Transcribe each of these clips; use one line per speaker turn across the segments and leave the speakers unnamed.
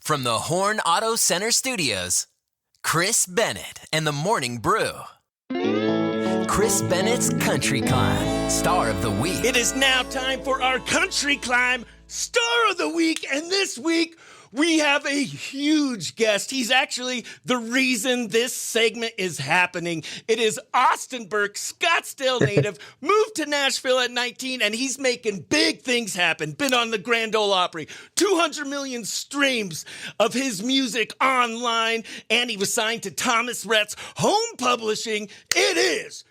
From the Horn Auto Center Studios, Chris Bennett and the Morning Brew. Chris Bennett's Country Climb, Star of the Week.
It is now time for our Country Climb Star of the Week, and this week we have a huge guest. He's actually the reason this segment is happening. It is Austin Burke, Scottsdale native, moved to Nashville at 19, and he's making big things happen. Been on the Grand Ole Opry, 200 million streams of his music online, and he was signed to Thomas Rhett's home publishing. It is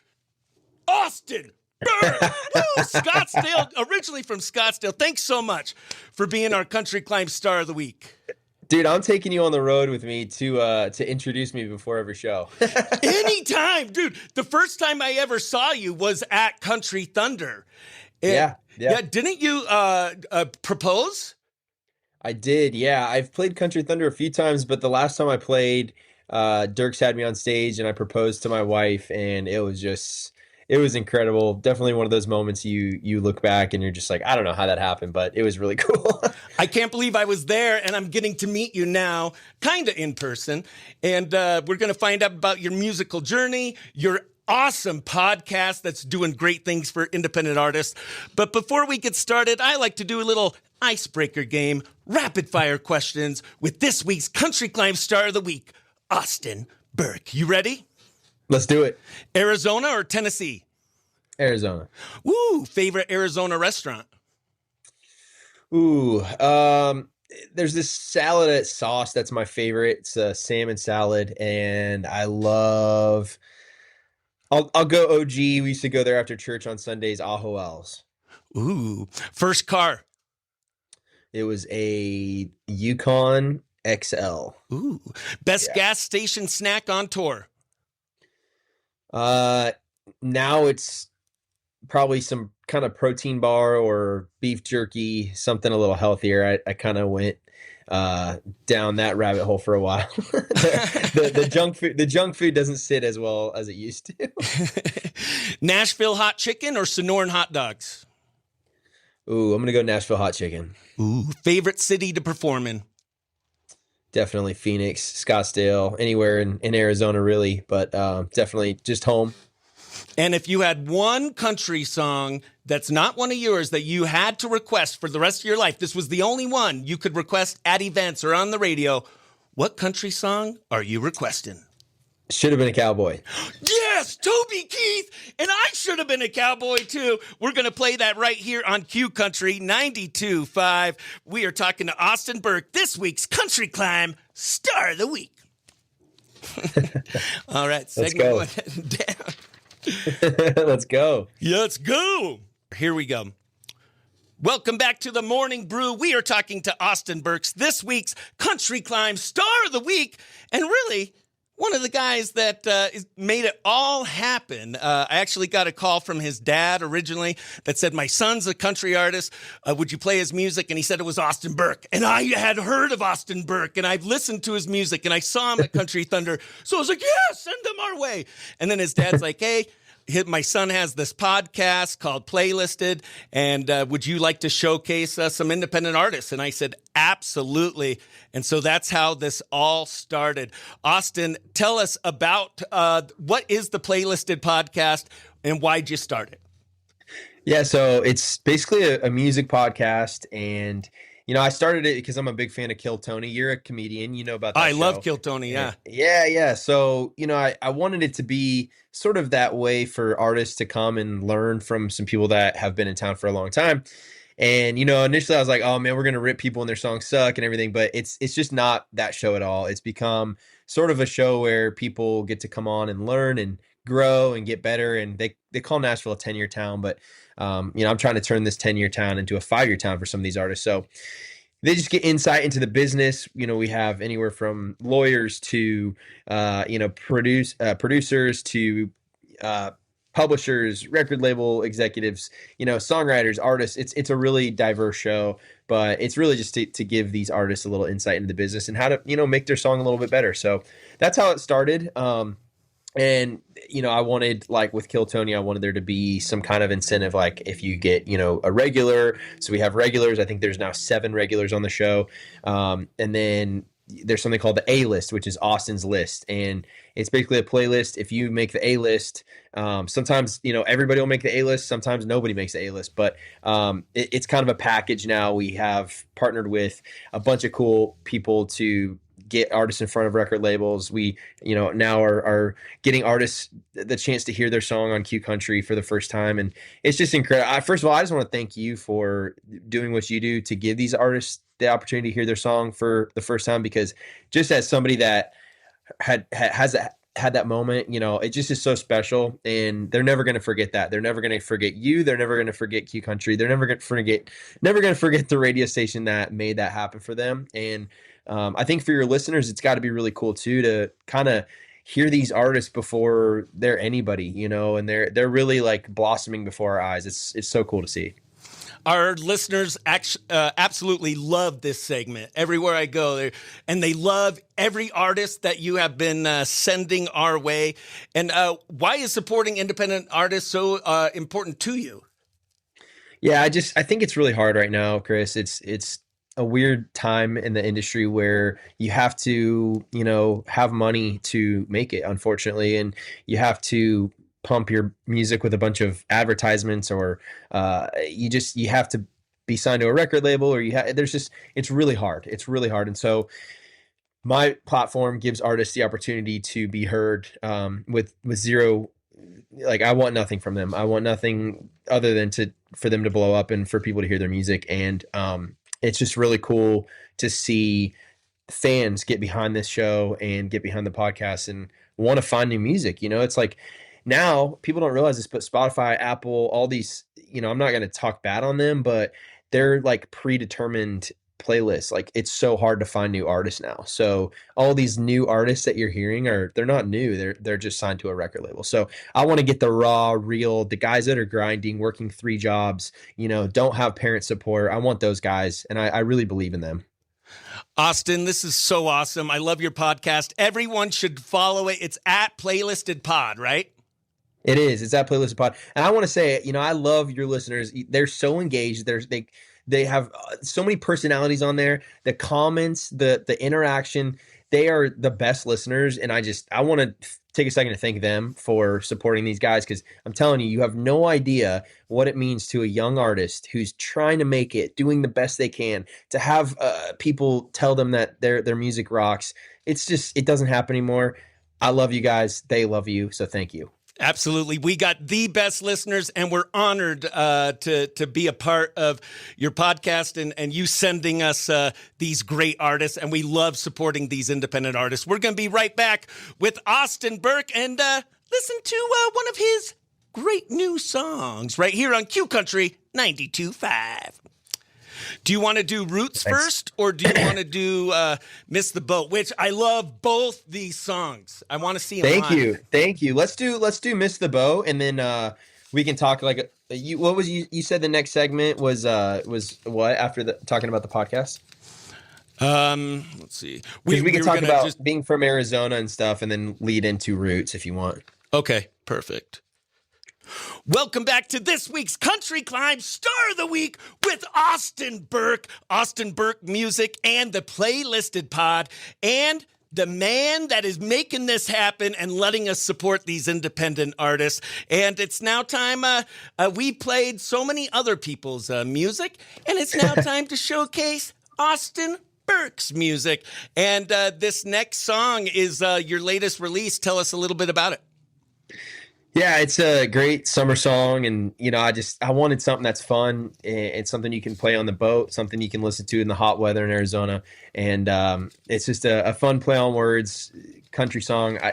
Austin Burke. Woo! Scottsdale, originally from Scottsdale. Thanks so much for being our Country Climb Star of the Week.
Dude, I'm taking you on the road with me to introduce me before every show.
Anytime, dude. The first time I ever saw you was at Country Thunder.
Yeah.
Didn't you propose?
I did, yeah. I've played Country Thunder a few times, but the last time I played, Dirks had me on stage and I proposed to my wife, and it was incredible. Definitely one of those moments you look back and you're just like, I don't know how that happened, but it was really cool.
I can't believe I was there, and I'm getting to meet you now, kind of in person. And we're going to find out about your musical journey, your awesome podcast that's doing great things for independent artists. But before we get started, I like to do a little icebreaker game, rapid fire questions with this week's Country Climb Star of the Week, Austin Burke. You ready?
Let's do it.
Arizona or Tennessee?
Arizona.
Woo, favorite Arizona restaurant?
Ooh, there's this salad at Sauce that's my favorite. It's a salmon salad, and I'll go OG. We used to go there after church on Sundays, Ajo L's.
Ooh, first car?
It was a Yukon XL.
Ooh, best gas station snack on tour?
Now it's probably some kind of protein bar or beef jerky, something a little healthier. I kind of went down that rabbit hole for a while. The junk food doesn't sit as well as it used to.
Nashville hot chicken or Sonoran hot dogs?
Ooh, I'm gonna go Nashville hot chicken.
Ooh, favorite city to perform in?
Definitely Phoenix, Scottsdale, anywhere in Arizona, really, but definitely just home.
And if you had one country song that's not one of yours that you had to request for the rest of your life, this was the only one you could request at events or on the radio, what country song are you requesting?
Should have been a cowboy.
Yes, Toby Keith, and I should have been a cowboy too. We're going to play that right here on Q Country 92.5. We are talking to Austin Burke, this week's Country Climb Star of the Week. All right,
let's go. Let's go.
Yeah, let's go. Here we go. Welcome back to the Morning Brew. We are talking to Austin Burke, this week's Country Climb Star of the Week, and really one of the guys that made it all happen. I actually got a call from his dad originally that said, my son's a country artist. Would you play his music? And he said it was Austin Burke. And I had heard of Austin Burke, and I've listened to his music, and I saw him at Country Thunder. So I was like, yeah, send him our way. And then his dad's like, hey, my son has this podcast called Playlisted, and would you like to showcase some independent artists? And I said, absolutely. And so that's how this all started. Austin, tell us about what is the Playlisted podcast and why'd you start it?
Yeah, so it's basically a music podcast, and I started it because I'm a big fan of Kill Tony. You're a comedian, you know about that
I
show.
love Kill Tony, yeah.
Yeah. So, I wanted it to be sort of that way for artists to come and learn from some people that have been in town for a long time. And, initially I was like, oh man, we're going to rip people and their songs suck and everything, but it's just not that show at all. It's become sort of a show where people get to come on and learn and grow and get better. And they call Nashville a 10-year town, but I'm trying to turn this 10-year town into a 5-year town for some of these artists. So they just get insight into the business. We have anywhere from lawyers to, producers to publishers, record label executives, songwriters, artists. It's a really diverse show, but it's really just to give these artists a little insight into the business and how to, make their song a little bit better. So that's how it started. And, I wanted, like with Kill Tony, I wanted there to be some kind of incentive, like if you get, a regular. So we have regulars. I think there's now 7 regulars on the show. And then there's something called the A list, which is Austin's list. And it's basically a playlist. If you make the A list, sometimes, everybody will make the A list. Sometimes nobody makes the A list, but it's kind of a package now. We have partnered with a bunch of cool people to get artists in front of record labels. We, now are getting artists the chance to hear their song on Q Country for the first time. And it's just incredible. First of all, I just want to thank you for doing what you do to give these artists the opportunity to hear their song for the first time, because just as somebody that had that moment, it just is so special, and they're never going to forget that. They're never going to forget you. They're never going to forget Q Country. They're never going to forget the radio station that made that happen for them. And I think for your listeners, it's got to be really cool too to kind of hear these artists before they're anybody, and they're really like blossoming before our eyes. It's so cool to see.
Our listeners absolutely love this segment. Everywhere I go, and they love every artist that you have been sending our way. And why is supporting independent artists so important to you?
Yeah, I think it's really hard right now, Chris. It's a weird time in the industry where you have to, have money to make it, unfortunately, and you have to pump your music with a bunch of advertisements, or you have to be signed to a record label, or it's really hard. It's really hard. And so my platform gives artists the opportunity to be heard with zero, like I want nothing from them. I want nothing other than for them to blow up and for people to hear their music. And it's just really cool to see fans get behind this show and get behind the podcast and want to find new music. It's like now people don't realize this, but Spotify, Apple, all these, I'm not going to talk bad on them, but they're like predetermined playlists. Like it's so hard to find new artists now. So all these new artists that you're hearing they're not new. They're just signed to a record label. So I want to get the raw, real, the guys that are grinding, working 3 jobs, don't have parent support. I want those guys. And I really believe in them.
Austin, this is so awesome. I love your podcast. Everyone should follow it. It's at Playlisted Pod, right?
It is. It's at Playlisted Pod. And I want to say, I love your listeners. They're so engaged. They have so many personalities on there. The comments, the interaction, they are the best listeners. And I want to take a second to thank them for supporting these guys, because I'm telling you, you have no idea what it means to a young artist who's trying to make it, doing the best they can, to have people tell them that their music rocks. It doesn't happen anymore. I love you guys. They love you. So thank you.
Absolutely. We got the best listeners, and we're honored to be a part of your podcast and you sending us these great artists, and we love supporting these independent artists. We're going to be right back with Austin Burke and listen to one of his great new songs right here on Q Country 92.5. Do you want to do Roots first, or do you want to do Miss the Boat? Which I love both these songs. I want to see them live.
Thank you. Let's do Miss the Boat, and then we can talk like what was you said the next segment was what after talking about the podcast?
Let's see.
We can talk about being from Arizona and stuff, and then lead into Roots if you want.
Okay, perfect. Welcome back to this week's Country Climb Star of the Week with Austin Burke Music and the Playlisted Pod, and the man that is making this happen and letting us support these independent artists. And it's now time, we played so many other people's music, and it's now time to showcase Austin Burke's music. And this next song is your latest release. Tell us a little bit about it.
Yeah, it's a great summer song, and I wanted something that's fun. It's something you can play on the boat, something you can listen to in the hot weather in Arizona, and it's just a fun play on words, country song. I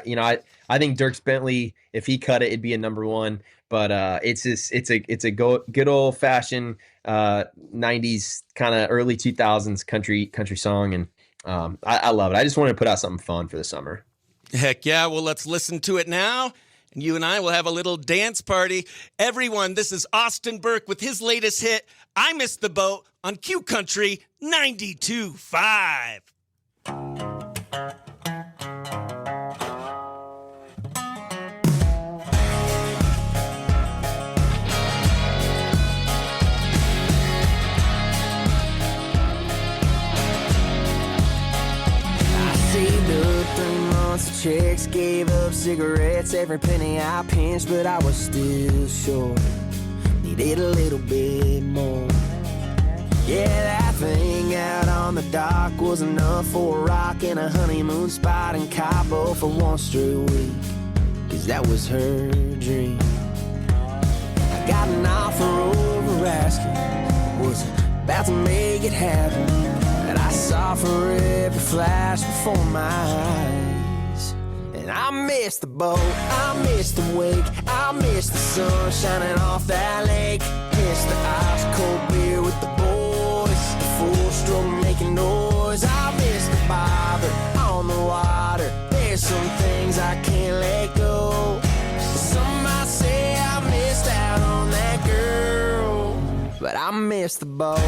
think Dierks Bentley, if he cut it, it'd be a number 1. But it's a good old fashioned 90s kind of early 2000s country song, and I love it. I just wanted to put out something fun for the summer.
Heck yeah! Well, let's listen to it now. And you and I will have a little dance party. Everyone, this is Austin Burke with his latest hit, I Missed the Boat, on Q Country 92.5.
up 3 months of checks, gave up cigarettes, every penny I pinched, but I was still short. Needed a little bit more. Yeah, that thing out on the dock was enough for a rock and a honeymoon spot in Cabo for one straight week, 'cause that was her dream. I got an offer over asking, was about to make it happen, and I saw forever flash before my eyes. And I missed the boat, I missed the wake, I missed the sun shining off that lake, missed the ice cold beer with the boys, the full stroke making noise. I missed the bother on the water, there's some things I can't let go. Some might say I missed out on that girl, but I missed the boat.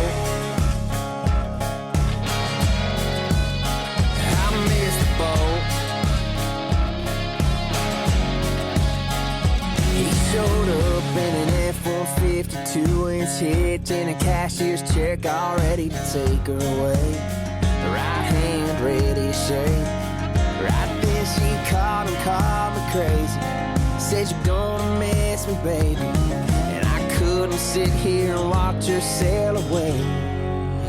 I missed the boat. He showed up in an F-150 2-inch hitch and a cashier's check all ready to take her away. The right hand ready to shake. Right then she called and called me crazy. Said you're gonna miss me, baby. And I couldn't sit here and watch her sail away.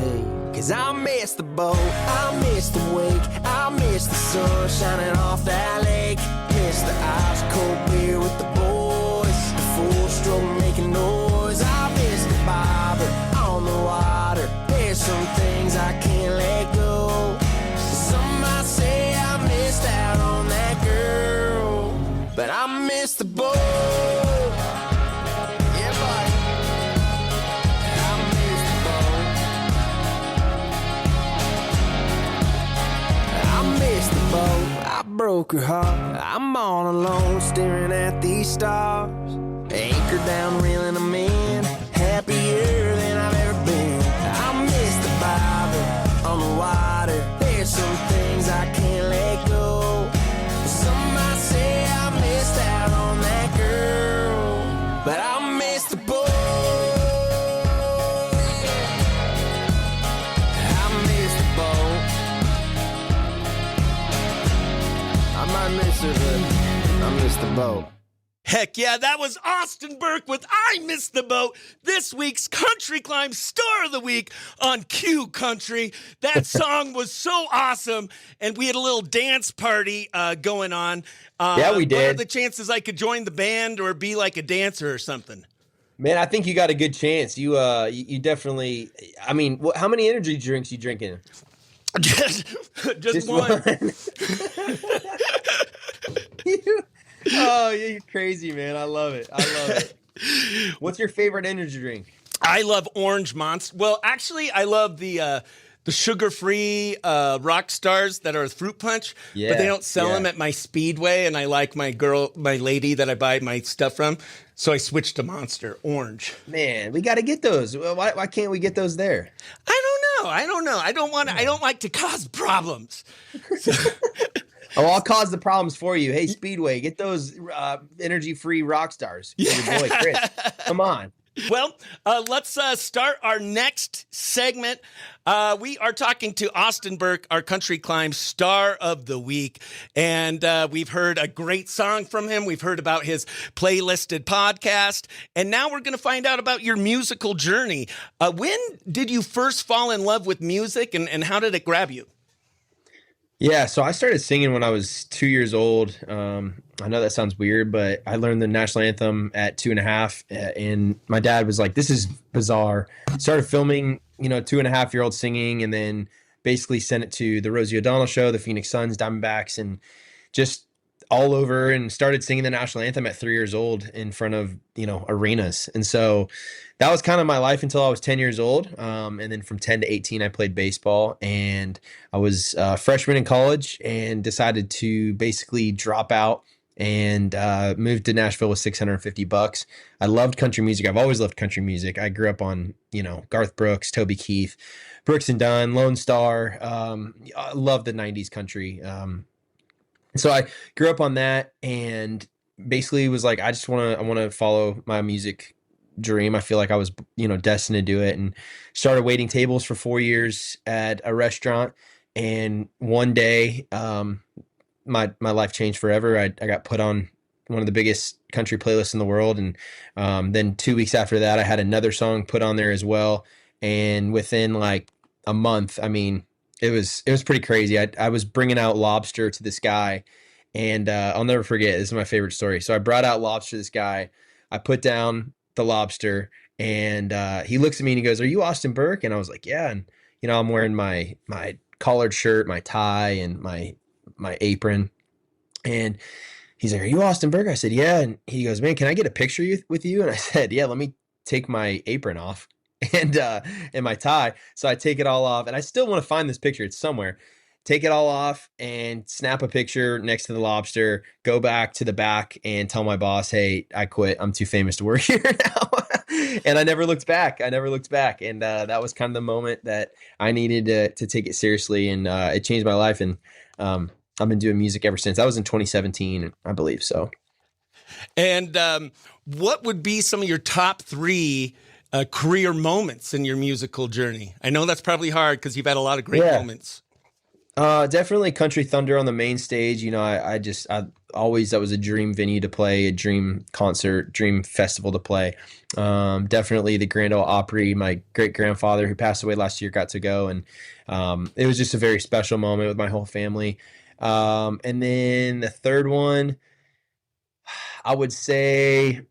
Hey, 'cause I missed the boat, I missed the wake, I missed the sun shining off that lake, missed the ice cold beer with the boys, the full stroke making noise. I missed the bobber on the water, there's some things I can't let go. Some might say I missed out on that girl, but I missed the boat. Yeah, buddy. I missed the boat. I missed the boat. I broke her heart. I'm all alone staring at these stars. Anchor down, reeling them in. Happier than I've ever been. I missed the Bible on the water. There's some things I can't let go. Some might say I missed out on that girl, but I missed the boat. I missed the boat. I might miss her, but I missed the boat.
Heck yeah, that was Austin Burke with I Missed the Boat, this week's Country Climb Star of the Week on Q Country. That song was so awesome, and we had a little dance party going on.
Yeah, we did.
What are the chances I could join the band or be like a dancer or something?
Man, I think you got a good chance. You definitely, I mean, how many energy drinks you drinking?
Just one.
Oh, you're crazy, man. I love it. I love it. What's your favorite energy drink?
I love Orange Monster. Well, actually, I love the sugar-free rock stars that are fruit punch, but they don't sell them at my Speedway, and I like my lady that I buy my stuff from, so I switched to Monster Orange.
Man, we got to get those. Why can't we get those there?
I don't know. I don't like to cause problems.
Oh, I'll cause the problems for you. Hey, Speedway, get those energy-free rock stars for your boy Chris. Come on.
Well, let's start our next segment. We are talking to Austin Burke, our Country Climb Star of the Week. And we've heard a great song from him. We've heard about his playlisted podcast. And now we're going to find out about your musical journey. When did you first fall in love with music, and how did it grab you?
Yeah, so I started singing when I was 2 years old. I know that sounds weird, but I learned the national anthem at 2.5, and my dad was like, "This is bizarre." Started filming, 2.5-year-old singing, and then basically sent it to the Rosie O'Donnell Show, the Phoenix Suns, Diamondbacks, and just all over, and started singing the national anthem at 3 years old in front of arenas. And so that was kind of my life until I was 10 years old. And then from 10 to 18, I played baseball, and I was a freshman in college and decided to basically drop out and moved to Nashville with $650. I loved country music. I've always loved country music. I grew up on, Garth Brooks, Toby Keith, Brooks and Dunn, Lone Star. I love the 90s country. So I grew up on that, and basically was like, I want to follow my music dream. I feel like I was, destined to do it, and started waiting tables for 4 years at a restaurant. And one day, my life changed forever. I got put on one of the biggest country playlists in the world. And then 2 weeks after that, I had another song put on there as well. And within like a month, I mean, it was pretty crazy. I was bringing out lobster to this guy, and I'll never forget. This is my favorite story. So I brought out lobster to this guy. I put down the lobster, and he looks at me and he goes, "Are you Austin Burke?" And I was like, "Yeah." And I'm wearing my collared shirt, my tie, and my apron. And he's like, "Are you Austin Burke?" I said, "Yeah." And he goes, "Man, can I get a picture with you?" And I said, "Yeah, let me take my apron off and my tie." So I take it all off, and I still want to find this picture. It's somewhere. Take it all off and snap a picture next to the lobster, go back to the back and tell my boss, "Hey, I quit. I'm too famous to work here now." And I never looked back. And that was kind of the moment that I needed to take it seriously. And it changed my life. And I've been doing music ever since. That was in 2017, I believe. So.
And what would be some of your top 3 career moments in your musical journey? I know that's probably hard because you've had a lot of great moments.
Definitely Country Thunder on the main stage. That was a dream venue to play, a dream concert, dream festival to play. Definitely the Grand Ole Opry. My great grandfather who passed away last year got to go, and it was just a very special moment with my whole family. And then the third one, I would say,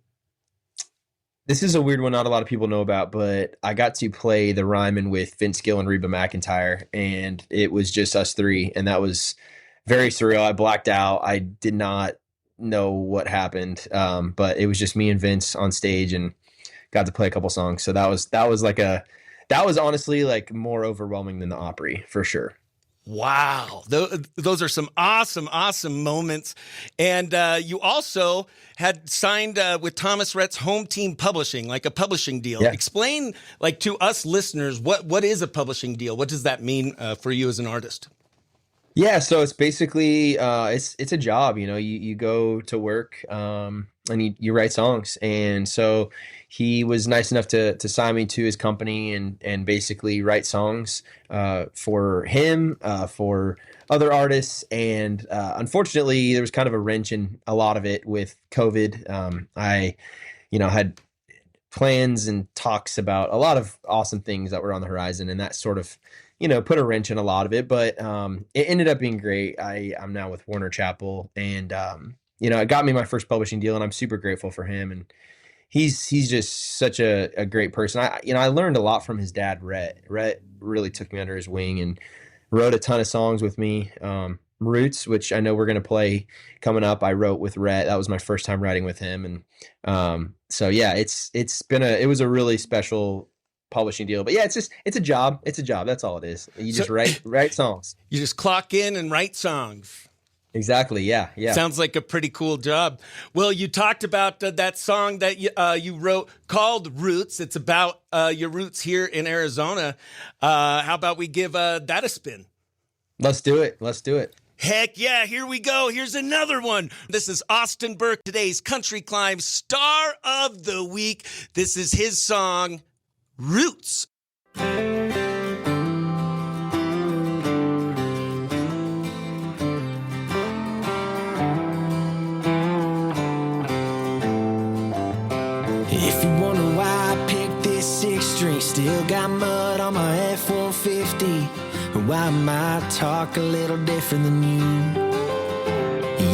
this is a weird one not a lot of people know about, but I got to play the Ryman with Vince Gill and Reba McEntire, and it was just us 3, and that was very surreal. I blacked out. I did not know what happened, but it was just me and Vince on stage, and got to play a couple songs. So that was honestly like more overwhelming than the Opry for sure.
Wow. Those are some awesome, awesome moments. And you also had signed with Thomas Rhett's Home Team Publishing, like a publishing deal.
Yeah.
Explain, like, to us listeners, what is a publishing deal? What does that mean for you as an artist?
Yeah, so it's basically it's a job. You go to work and you write songs. And so he was nice enough to sign me to his company and basically write songs for him, for other artists. And unfortunately, there was kind of a wrench in a lot of it with COVID. I had plans and talks about a lot of awesome things that were on the horizon, and that sort of put a wrench in a lot of it, but it ended up being great. I'm now with Warner Chappell, and it got me my first publishing deal, and I'm super grateful for him. And he's just such a great person. I learned a lot from his dad, Rhett. Rhett really took me under his wing and wrote a ton of songs with me. Roots, which I know we're going to play coming up, I wrote with Rhett. That was my first time writing with him. And so yeah, it was a really special publishing deal. But yeah, it's a job. That's all it is. You just write songs. You
just clock in and write songs.
Exactly. Yeah.
Sounds like a pretty cool job. Well, you talked about that song that you wrote called Roots. It's about your roots here in Arizona. How about we give that a spin?
Let's do it.
Heck yeah, here we go. Here's another one. This is Austin Burke, today's Country Climb Star of the Week. This is his song, Roots.
If you wonder why I picked this 6-string, still got mud on my F-150, and why might talk a little different than you.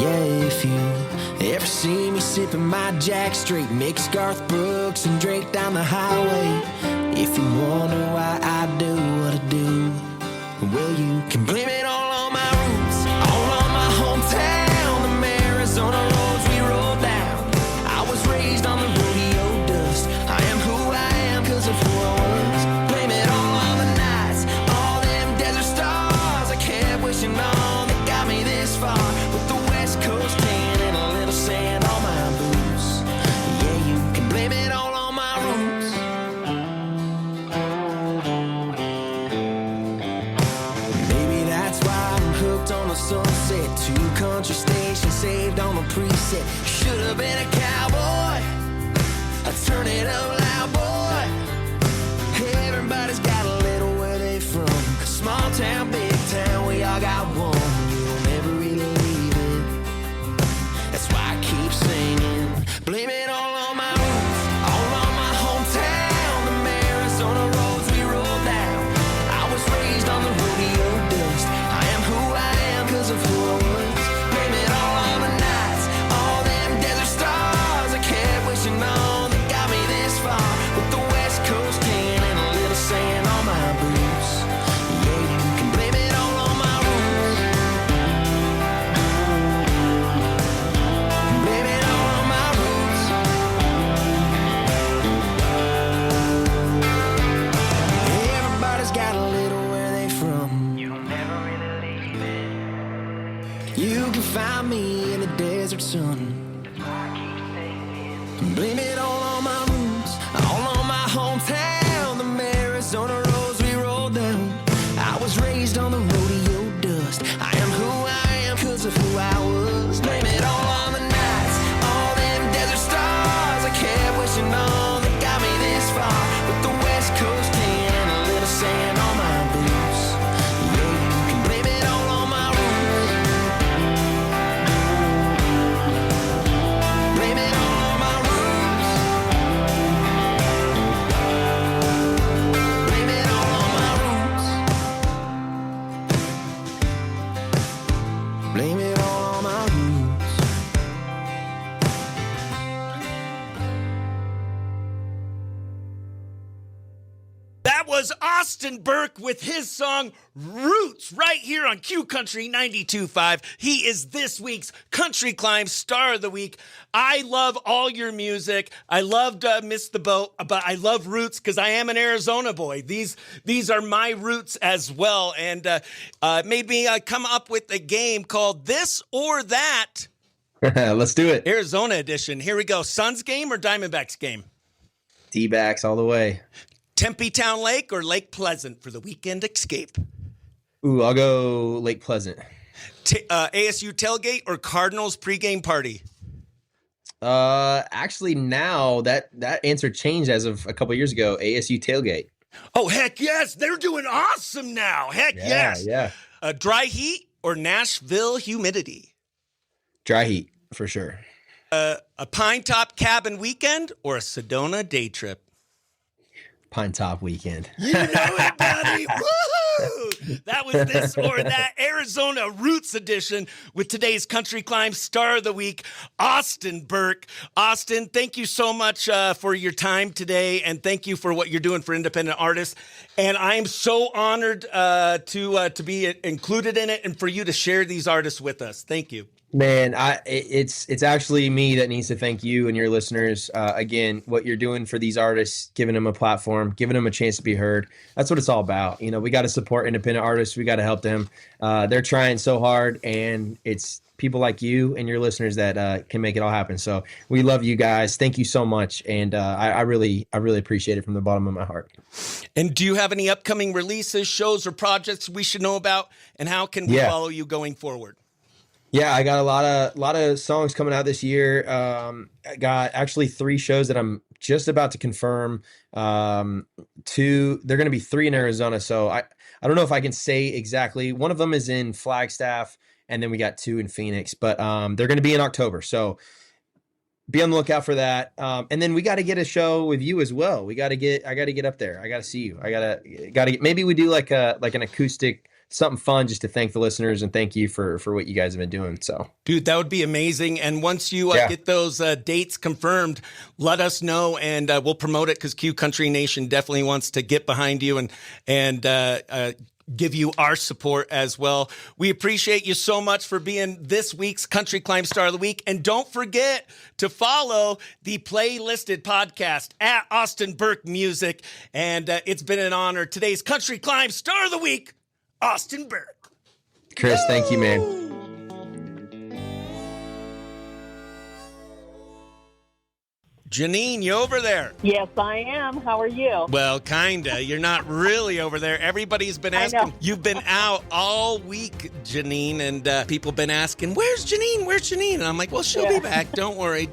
Yeah, if you ever see me sipping my Jack Straight, mix Garth Brooks and Drake down the highway, if you wonder why I do what I do, well, you can blame it all on my roots, all on my hometown, the Arizona roads we rolled down. I was raised on the rodeo dust. I am who I am 'cause of who I was. Blame it all on the nights, all them desert stars I kept wishing on that got me this far. With the West Coast tan and a little sand on my boots. Yeah, you can blame it all on my roots. Maybe that's why I'm hooked on the sunset. 2 country stations saved on a preset. Should have been a cowboy. I turn it up loud, boy. Everybody's got a little where they from. Small town, big town, we all got one. You'll never really leave You can find me in the desert sun. Blame it all on my roots, all on my hometown. The Arizona roads we rolled down. I was raised on the rodeo dust. I am who I am 'cause of who I was. Blame it all on the nights, all them desert stars I kept wishing on that got me this far. With the West Coast tan and a little sand on my boots. Yeah, you can blame it all on my roots. Blame it all on my roots. Blame it all on my roots. Blame it all on my roots.
That was Austin Burke with his song Roots right here on Q Country 92.5. He is this week's Country Climb Star of the Week. I love all your music. I loved Miss the Boat, but I love Roots because I am an Arizona boy. These are my roots as well, and it made me come up with a game called This or That.
Let's do it.
Arizona edition. Here we go. Suns game or Diamondbacks game?
D-backs all the way.
Tempe Town Lake or Lake Pleasant for the weekend escape?
Ooh, I'll go Lake Pleasant.
ASU tailgate or Cardinals pregame party?
Actually, now that answer changed as of a couple years ago. ASU tailgate.
Oh, heck yes. They're doing awesome now. Heck yes.
Yeah.
Dry heat or Nashville humidity?
Dry heat for sure.
A Pine Top cabin weekend or a Sedona day trip?
Pine Top weekend.
You know it, buddy. Woohoo! That was This or That Arizona Roots edition with today's Country Climb Star of the Week, Austin Burke. Austin, thank you so much for your time today, and thank you for what you're doing for independent artists. And I am so honored to be included in it and for you to share these artists with us. Thank you.
Man, it's actually me that needs to thank you and your listeners. Again, what you're doing for these artists, giving them a platform, giving them a chance to be heard. That's what it's all about. You know, we got to support independent artists. We got to help them. They're trying so hard, and it's people like you and your listeners that can make it all happen. So we love you guys. Thank you so much, and I really appreciate it from the bottom of my heart.
And do you have any upcoming releases, shows, or projects we should know about? And how can we follow you going forward?
Yeah, I got a lot of songs coming out this year. I got actually 3 shows that I'm just about to confirm. 2, they're going to be 3 in Arizona. So I don't know if I can say exactly. One of them is in Flagstaff, and then we got 2 in Phoenix. But they're going to be in October. So be on the lookout for that. And then we got to get a show with you as well. I got to get up there. I got to see you. I got to maybe we do like an acoustic. Something fun just to thank the listeners and thank you for what you guys have been doing. So,
dude, that would be amazing. And once you get those dates confirmed, let us know and we'll promote it because Q Country Nation definitely wants to get behind you and give you our support as well. We appreciate you so much for being this week's Country Climb Star of the Week. And don't forget to follow the Playlisted podcast at Austin Burke Music. And it's been an honor. Today's Country Climb Star of the Week, Austin Burke.
Chris, thank you, man.
Jineane, you over there?
Yes, I am. How are you?
Well, kinda. You're not really over there. Everybody's been asking. You've been out all week, Jineane, and people been asking, where's Jineane? Where's Jineane? And I'm like, well, she'll be back. Don't worry.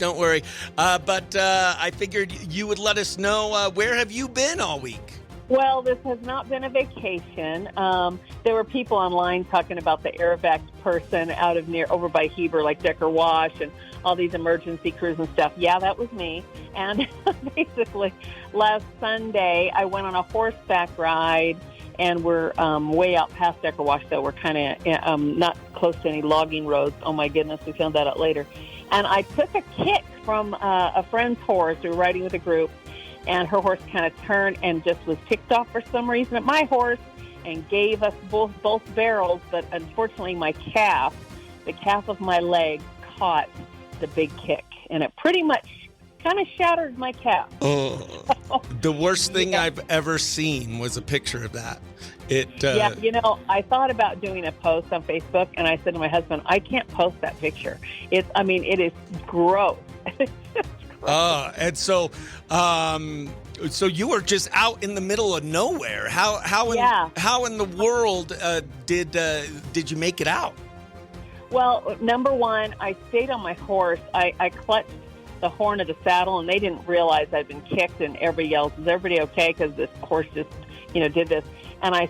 But I figured you would let us know, where have you been all week?
Well, this has not been a vacation. There were people online talking about the Airvac person out of over by Heber, like Decker Wash and all these emergency crews and stuff. Yeah, that was me. And basically, last Sunday, I went on a horseback ride, and we're way out past Decker Wash, so we're kind of not close to any logging roads. Oh, my goodness, we found that out later. And I took a kick from a friend's horse. We were riding with a group. And her horse kind of turned and just was ticked off for some reason at my horse and gave us both barrels. But unfortunately, the calf of my leg caught the big kick. And it pretty much kind of shattered my calf.
Oh, the worst thing I've ever seen was a picture of that.
Yeah, you know, I thought about doing a post on Facebook, and I said to my husband, I can't post that picture. It is gross. It's just gross.
And so, so you were just out in the middle of nowhere. How in the world did you make it out?
Well, number one, I stayed on my horse. I clutched the horn of the saddle, and they didn't realize I'd been kicked, and everybody yells, is everybody okay? Because this horse just, did this. And I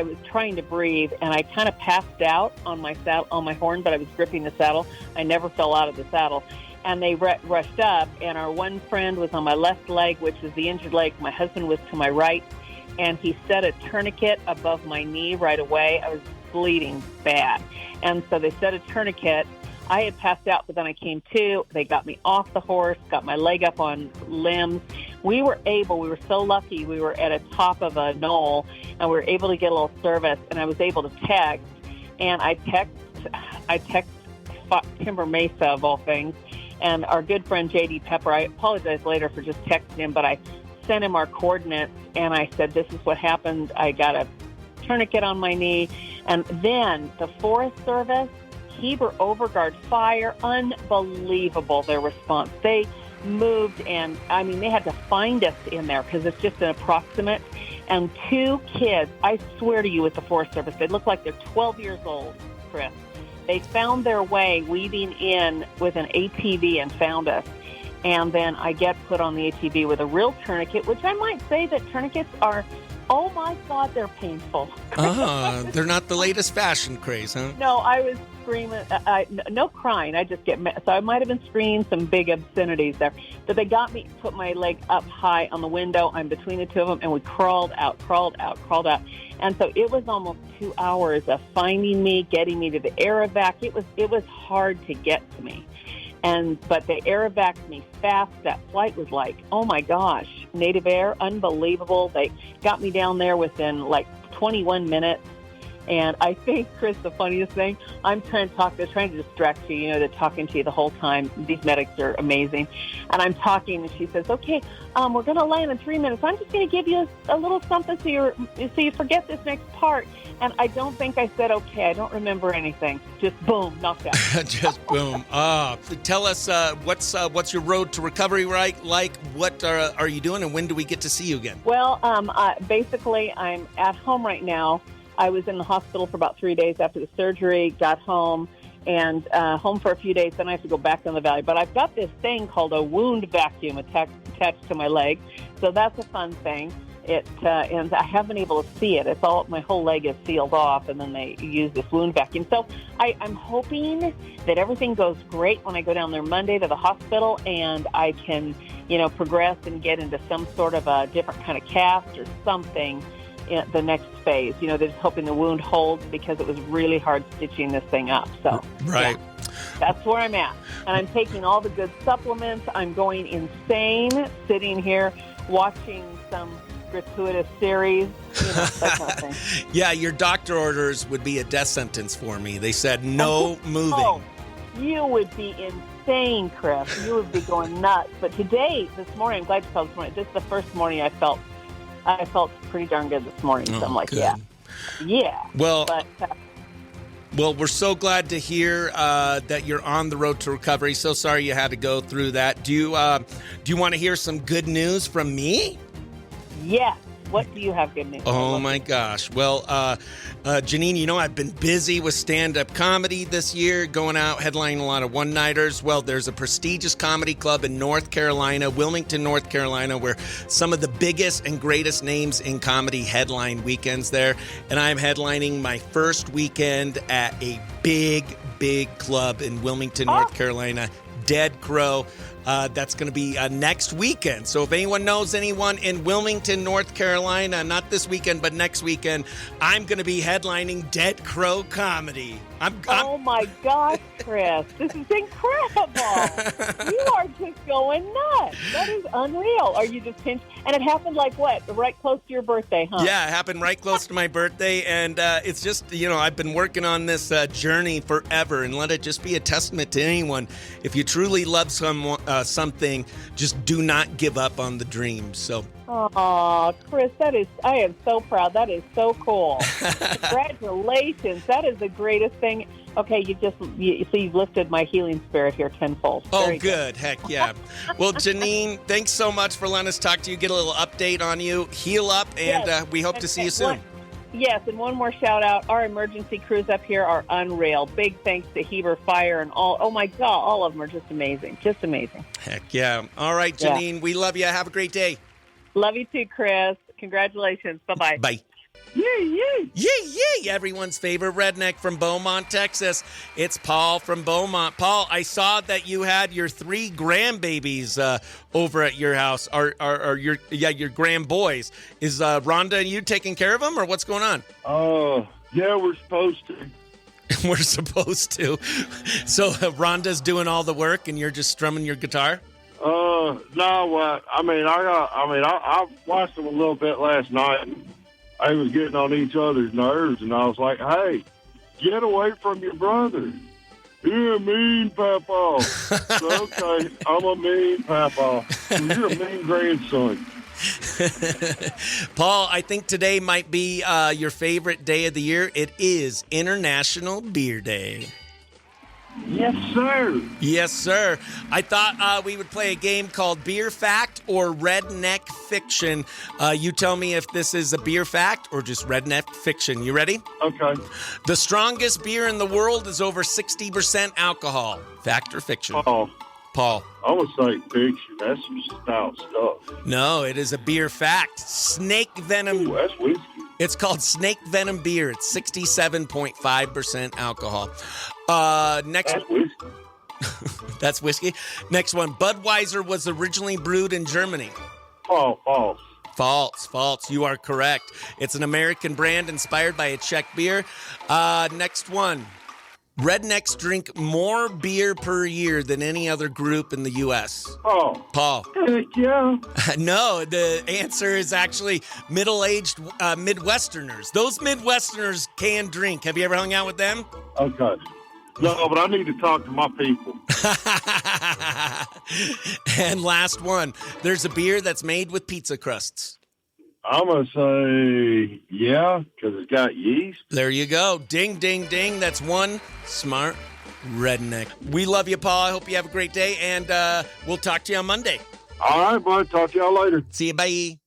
was trying to breathe, and I kind of passed out on my saddle, on my horn, but I was gripping the saddle. I never fell out of the saddle. And they rushed up, and our one friend was on my left leg, which is the injured leg. My husband was to my right, and he set a tourniquet above my knee right away. I was bleeding bad. And so they set a tourniquet. I had passed out, but then I came to. They got me off the horse, got my leg up on limbs. We were so lucky. We were at a top of a knoll, and we were able to get a little service, and I was able to text. And I text Timber Mesa, of all things, and our good friend J.D. Pepper. I apologize later for just texting him, but I sent him our coordinates, and I said, this is what happened. I got a tourniquet on my knee. And then the Forest Service, Heber Overguard Fire, unbelievable, their response. They moved, and they had to find us in there because it's just an approximate. And 2 kids, I swear to you, with the Forest Service, they look like they're 12 years old, Chris. They found their way weaving in with an ATV and found us. And then I get put on the ATV with a real tourniquet, which I might say that tourniquets are, oh my God, they're painful.
They're not the latest fashion craze, huh?
No, I was screaming, no crying. I just get mad. So I might have been screaming some big obscenities there. But they got me, put my leg up high on the window. I'm between the two of them, and we crawled out. And so it was almost 2 hours of finding me, getting me to the air evac. It was hard to get to me. But they air evac'd me fast. That flight was like, oh my gosh, Native Air, unbelievable. They got me down there within like 21 minutes. And I think, Chris, the funniest thing, I'm trying to talk, they're trying to distract you, they're talking to you the whole time. These medics are amazing. And I'm talking, and she says, okay, we're going to land in 3 minutes. I'm just going to give you a little something so you forget this next part. And I don't think I said okay. I don't remember anything. Just boom, knocked out.
Just boom. Tell us what's your road to recovery like? What are you doing, and when do we get to see you again?
Well, basically, I'm at home right now. I was in the hospital for about 3 days after the surgery, got home, and home for a few days. Then I have to go back down the valley. But I've got this thing called a wound vacuum attached to my leg. So that's a fun thing. And I haven't been able to see it. It's all, my whole leg is sealed off, and then they use this wound vacuum. So I'm hoping that everything goes great when I go down there Monday to the hospital, and I can, progress and get into some sort of a different kind of cast or something in the next phase. They're just hoping the wound holds because it was really hard stitching this thing up. So
right.
Yeah, that's where I'm at. And I'm taking all the good supplements. I'm going insane sitting here watching some gratuitous series, that kind of thing.
Yeah, your doctor orders would be a death sentence for me. They said no moving.
Oh, you would be insane, Chris. You would be going nuts. But this morning, I'm glad you called this morning. This is the first morning I felt pretty darn good this morning. So I'm like,
good.
Yeah.
Well, we're so glad to hear that you're on the road to recovery. So sorry you had to go through that. Do you want to hear some good news from me?
Yes. What do you have good news?
Oh, my gosh. Well, Jineane, I've been busy with stand-up comedy this year, going out, headlining a lot of one-nighters. Well, there's a prestigious comedy club in North Carolina, Wilmington, North Carolina, where some of the biggest and greatest names in comedy headline weekends there. And I'm headlining my first weekend at a big, big club in Wilmington, North Carolina, Dead Crow. That's going to be next weekend. So if anyone knows anyone in Wilmington, North Carolina, not this weekend, but next weekend, I'm going to be headlining Dead Crow Comedy.
Oh, my gosh, Chris. This is incredible. You are just going nuts. That is unreal. Are you just pinched? And it happened like what? Right close to your birthday, huh?
Yeah, it happened right close to my birthday. And it's just, I've been working on this journey forever. And let it just be a testament to anyone. If you truly love someone, something, just do not give up on the dream. So.
Oh, Chris, I am so proud. That is so cool. Congratulations. That is the greatest thing. Okay, you've lifted my healing spirit here tenfold.
Oh, good. Heck yeah. Well, Jineane, thanks so much for letting us talk to you, get a little update on you, heal up, and we hope to see you soon.
Yes, and one more shout out. Our emergency crews up here are unreal. Big thanks to Heber Fire and all. Oh my God, all of them are just amazing. Just amazing.
Heck yeah. All right, Jineane, we love you. Have a great day.
Love you too, Chris. Congratulations. Bye-bye.
Bye.
Yay, yay.
Yay, yay. Everyone's favorite redneck from Beaumont, Texas. It's Paul from Beaumont. Paul, I saw that you had your 3 grandbabies over at your house, or your grandboys. Is Rhonda and you taking care of them, or what's going on?
Yeah, we're supposed to.
We're supposed to. So Rhonda's doing all the work, and you're just strumming your guitar?
No, I watched them a little bit last night, and they was getting on each other's nerves, and I was like, hey, get away from your brother. You're a mean papa. So, okay, I'm a mean papa. You're a mean grandson.
Paul, I think today might be your favorite day of the year. It is International Beer Day.
Yes, sir.
Yes, sir. I thought we would play a game called Beer Fact or Redneck Fiction. You tell me if this is a beer fact or just redneck fiction. You ready?
Okay.
The strongest beer in the world is over 60% alcohol. Fact or fiction? Paul.
I would say fiction. That's some stout stuff.
No, it is a beer fact. Snake venom.
Ooh, that's whiskey.
It's called snake venom beer. It's 67.5% alcohol. Next.
That's whiskey.
That's whiskey. Next one. Budweiser was originally brewed in Germany.
False.
False. You are correct. It's an American brand inspired by a Czech beer. Next one. Rednecks drink more beer per year than any other group in the U.S. Paul.
Heck yeah.
No, the answer is actually middle-aged Midwesterners. Those Midwesterners can drink. Have you ever hung out with them?
Okay. No, but I need to talk to my people.
And last one. There's a beer that's made with pizza crusts.
I'm going to say, yeah, because it's got yeast.
There you go. Ding, ding, ding. That's one smart redneck. We love you, Paul. I hope you have a great day, and we'll talk to you on Monday.
All right, bud. Talk to y'all later.
See you. Bye.